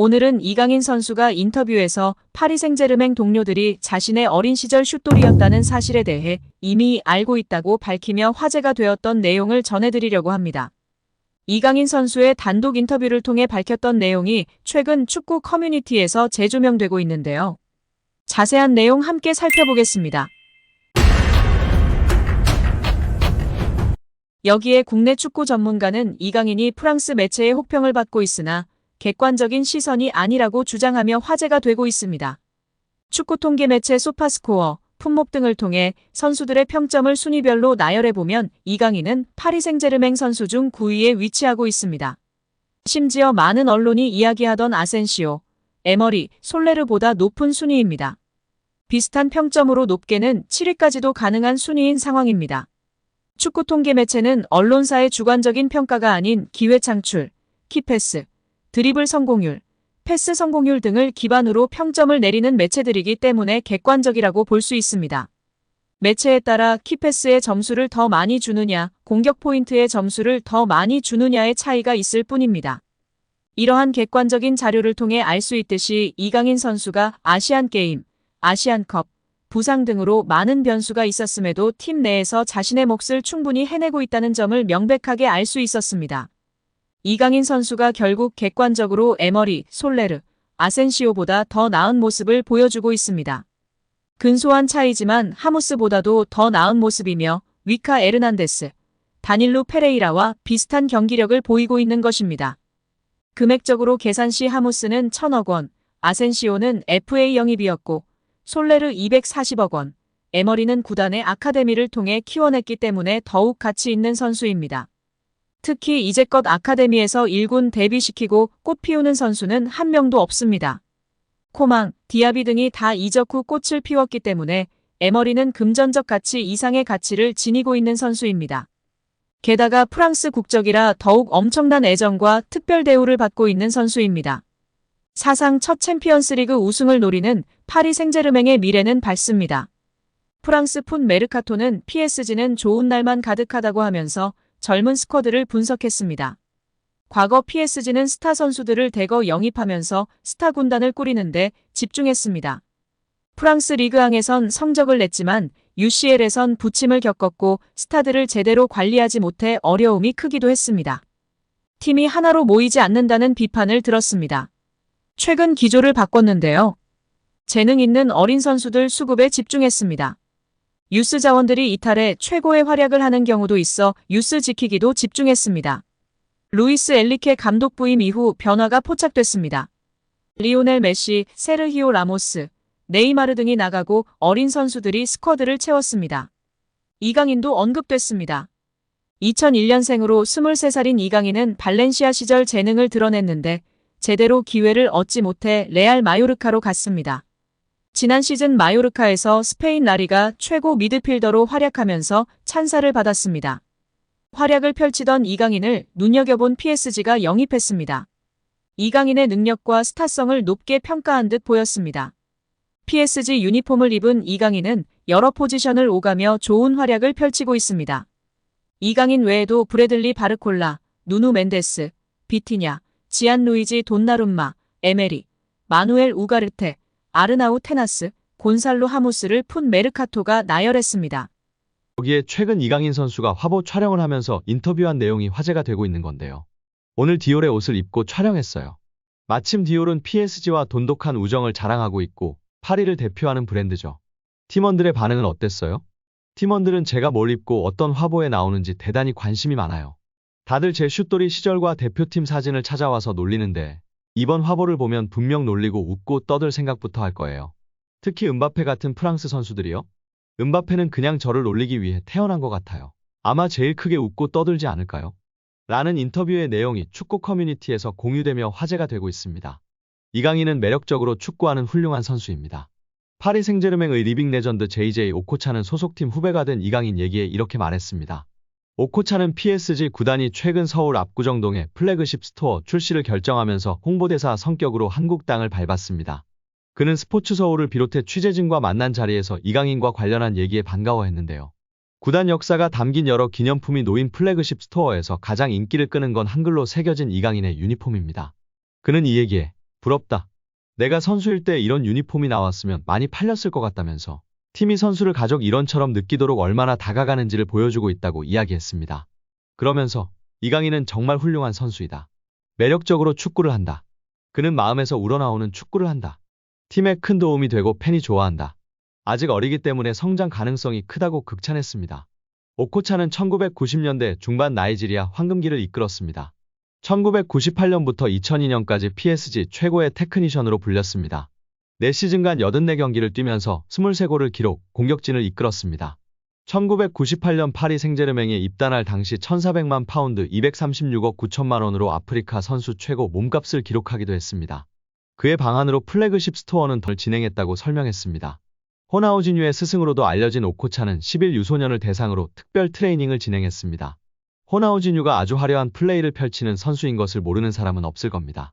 오늘은 이강인 선수가 인터뷰에서 파리 생제르맹 동료들이 자신의 어린 시절 슛돌이었다는 사실에 대해 이미 알고 있다고 밝히며 화제가 되었던 내용을 전해드리려고 합니다. 이강인 선수의 단독 인터뷰를 통해 밝혔던 내용이 최근 축구 커뮤니티에서 재조명되고 있는데요. 자세한 내용 함께 살펴보겠습니다. 여기에 국내 축구 전문가는 이강인이 프랑스 매체의 혹평을 받고 있으나 객관적인 시선이 아니라고 주장하며 화제가 되고 있습니다. 축구 통계 매체 소파스코어, 품목 등을 통해 선수들의 평점을 순위별로 나열해보면 이강인은 파리 생제르맹 선수 중 9위에 위치하고 있습니다. 심지어 많은 언론이 이야기하던 아센시오, 에머리, 솔레르보다 높은 순위입니다. 비슷한 평점으로 높게는 7위까지도 가능한 순위인 상황입니다. 축구 통계 매체는 언론사의 주관적인 평가가 아닌 기회 창출, 키패스, 드리블 성공률, 패스 성공률 등을 기반으로 평점을 내리는 매체들이기 때문에 객관적이라고 볼 수 있습니다. 매체에 따라 키패스의 점수를 더 많이 주느냐, 공격 포인트의 점수를 더 많이 주느냐의 차이가 있을 뿐입니다. 이러한 객관적인 자료를 통해 알 수 있듯이 이강인 선수가 아시안게임, 아시안컵, 부상 등으로 많은 변수가 있었음에도 팀 내에서 자신의 몫을 충분히 해내고 있다는 점을 명백하게 알 수 있었습니다. 이강인 선수가 결국 객관적으로 에머리, 솔레르, 아센시오보다 더 나은 모습을 보여주고 있습니다. 근소한 차이지만 하무스보다도 더 나은 모습이며 위카 에르난데스, 다닐루 페레이라와 비슷한 경기력을 보이고 있는 것입니다. 금액적으로 계산 시 하무스는 1,000억 원, 아센시오는 FA 영입이었고 솔레르 240억 원, 에머리는 구단의 아카데미를 통해 키워냈기 때문에 더욱 가치 있는 선수입니다. 특히 이제껏 아카데미에서 1군 데뷔시키고 꽃피우는 선수는 한 명도 없습니다. 코망, 디아비 등이 다 이적 후 꽃을 피웠기 때문에 에머리는 금전적 가치 이상의 가치를 지니고 있는 선수입니다. 게다가 프랑스 국적이라 더욱 엄청난 애정과 특별 대우를 받고 있는 선수입니다. 사상 첫 챔피언스리그 우승을 노리는 파리 생제르맹의 미래는 밝습니다. 프랑스 풋 메르카토는 PSG는 좋은 날만 가득하다고 하면서 젊은 스쿼드를 분석했습니다. 과거 PSG는 스타 선수들을 대거 영입하면서 스타 군단을 꾸리는데 집중했습니다. 프랑스 리그앙에선 성적을 냈지만 UCL에선 부침을 겪었고 스타들을 제대로 관리하지 못해 어려움이 크기도 했습니다. 팀이 하나로 모이지 않는다는 비판을 들었습니다. 최근 기조를 바꿨는데요. 재능 있는 어린 선수들 수급에 집중했습니다. 유스 자원들이 이탈해 최고의 활약을 하는 경우도 있어 유스 지키기도 집중했습니다. 루이스 엘리케 감독 부임 이후 변화가 포착됐습니다. 리오넬 메시, 세르히오 라모스, 네이마르 등이 나가고 어린 선수들이 스쿼드를 채웠습니다. 이강인도 언급됐습니다. 2001년생으로 23살인 이강인은 발렌시아 시절 재능을 드러냈는데 제대로 기회를 얻지 못해 레알 마요르카로 갔습니다. 지난 시즌 마요르카에서 스페인 라리가 최고 미드필더로 활약하면서 찬사를 받았습니다. 활약을 펼치던 이강인을 눈여겨본 PSG가 영입했습니다. 이강인의 능력과 스타성을 높게 평가한 듯 보였습니다. PSG 유니폼을 입은 이강인은 여러 포지션을 오가며 좋은 활약을 펼치고 있습니다. 이강인 외에도 브래들리 바르콜라, 누누 멘데스, 비티냐, 지안루이지 돈나룸마, 에메리, 마누엘 우가르테, 아르나우 테나스, 곤살로 하무스를 풋 메르카토가 나열했습니다. 여기에 최근 이강인 선수가 화보 촬영을 하면서 인터뷰한 내용이 화제가 되고 있는 건데요. 오늘 디올의 옷을 입고 촬영했어요. 마침 디올은 PSG와 돈독한 우정을 자랑하고 있고 파리를 대표하는 브랜드죠. 팀원들의 반응은 어땠어요? 팀원들은 제가 뭘 입고 어떤 화보에 나오는지 대단히 관심이 많아요. 다들 제 슛돌이 시절과 대표팀 사진을 찾아와서 놀리는데 이번 화보를 보면 분명 놀리고 웃고 떠들 생각부터 할 거예요. 특히 은바페 같은 프랑스 선수들이요. 은바페는 그냥 저를 놀리기 위해 태어난 것 같아요. 아마 제일 크게 웃고 떠들지 않을까요? 라는 인터뷰의 내용이 축구 커뮤니티에서 공유되며 화제가 되고 있습니다. 이강인은 매력적으로 축구하는 훌륭한 선수입니다. 파리 생제르맹의 리빙 레전드 JJ 오코차는 소속팀 후배가 된 이강인 얘기에 이렇게 말했습니다. 오코차는 PSG 구단이 최근 서울 압구정동에 플래그십 스토어 출시를 결정하면서 홍보대사 성격으로 한국 땅을 밟았습니다. 그는 스포츠서울을 비롯해 취재진과 만난 자리에서 이강인과 관련한 얘기에 반가워했는데요. 구단 역사가 담긴 여러 기념품이 놓인 플래그십 스토어에서 가장 인기를 끄는 건 한글로 새겨진 이강인의 유니폼입니다. 그는 이 얘기에 부럽다. 내가 선수일 때 이런 유니폼이 나왔으면 많이 팔렸을 것 같다면서 팀이 선수를 가족 일원처럼 느끼도록 얼마나 다가가는지를 보여주고 있다고 이야기했습니다. 그러면서 이강인은 정말 훌륭한 선수이다. 매력적으로 축구를 한다. 그는 마음에서 우러나오는 축구를 한다. 팀에 큰 도움이 되고 팬이 좋아한다. 아직 어리기 때문에 성장 가능성이 크다고 극찬했습니다. 오코차는 1990년대 중반 나이지리아 황금기를 이끌었습니다. 1998년부터 2002년까지 PSG 최고의 테크니션으로 불렸습니다. 4시즌간 84경기를 뛰면서 23골을 기록, 공격진을 이끌었습니다. 1998년 파리 생제르맹에 입단할 당시 1,400만 파운드 236억 9천만 원으로 아프리카 선수 최고 몸값을 기록하기도 했습니다. 그의 방안으로 플래그십 스토어는 덜 진행했다고 설명했습니다. 호나우지뉴의 스승으로도 알려진 오코차는 10일 유소년을 대상으로 특별 트레이닝을 진행했습니다. 호나우지뉴가 아주 화려한 플레이를 펼치는 선수인 것을 모르는 사람은 없을 겁니다.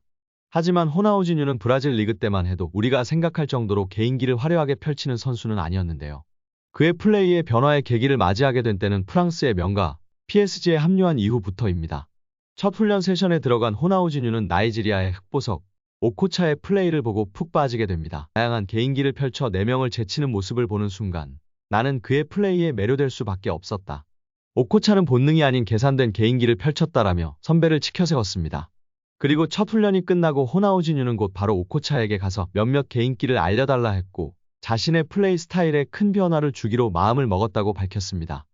하지만 호나우지뉴는 브라질 리그 때만 해도 우리가 생각할 정도로 개인기를 화려하게 펼치는 선수는 아니었는데요. 그의 플레이의 변화의 계기를 맞이하게 된 때는 프랑스의 명가 PSG에 합류한 이후부터입니다. 첫 훈련 세션에 들어간 호나우지뉴는 나이지리아의 흑보석 오코차의 플레이를 보고 푹 빠지게 됩니다. 다양한 개인기를 펼쳐 4명을 제치는 모습을 보는 순간 나는 그의 플레이에 매료될 수밖에 없었다. 오코차는 본능이 아닌 계산된 개인기를 펼쳤다라며 선배를 치켜세웠습니다. 그리고 첫 훈련이 끝나고 호나우지뉴는 곧 바로 오코차에게 가서 몇몇 개인기를 알려달라 했고 자신의 플레이 스타일에 큰 변화를 주기로 마음을 먹었다고 밝혔습니다.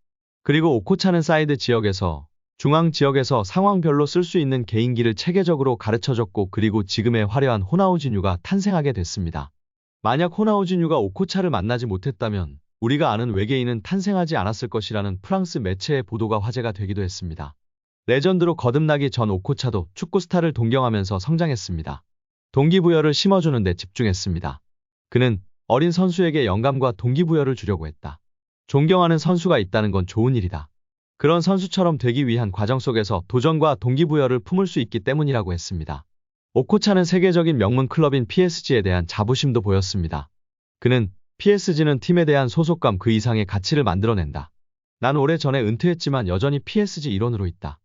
그리고 오코차는 사이드 지역에서 중앙 지역에서 상황별로 쓸 수 있는 개인기를 체계적으로 가르쳐줬고 그리고 지금의 화려한 호나우지뉴가 탄생하게 됐습니다. 만약 호나우지뉴가 오코차를 만나지 못했다면 우리가 아는 외계인은 탄생하지 않았을 것이라는 프랑스 매체의 보도가 화제가 되기도 했습니다. 레전드로 거듭나기 전 오코차도 축구 스타를 동경하면서 성장했습니다. 동기부여를 심어주는 데 집중했습니다. 그는 어린 선수에게 영감과 동기부여를 주려고 했다. 존경하는 선수가 있다는 건 좋은 일이다. 그런 선수처럼 되기 위한 과정 속에서 도전과 동기부여를 품을 수 있기 때문이라고 했습니다. 오코차는 세계적인 명문 클럽인 PSG에 대한 자부심도 보였습니다. 그는 PSG는 팀에 대한 소속감 그 이상의 가치를 만들어낸다. 난 오래전에 은퇴했지만 여전히 PSG 일원으로 있다.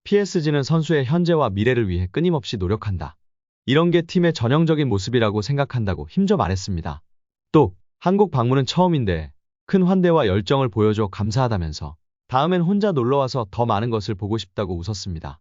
PSG는 선수의 현재와 미래를 위해 끊임없이 노력한다. 이런 게 팀의 전형적인 모습이라고 생각한다고 힘줘 말했습니다. 또 한국 방문은 처음인데 큰 환대와 열정을 보여줘 감사하다면서 다음엔 혼자 놀러와서 더 많은 것을 보고 싶다고 웃었습니다.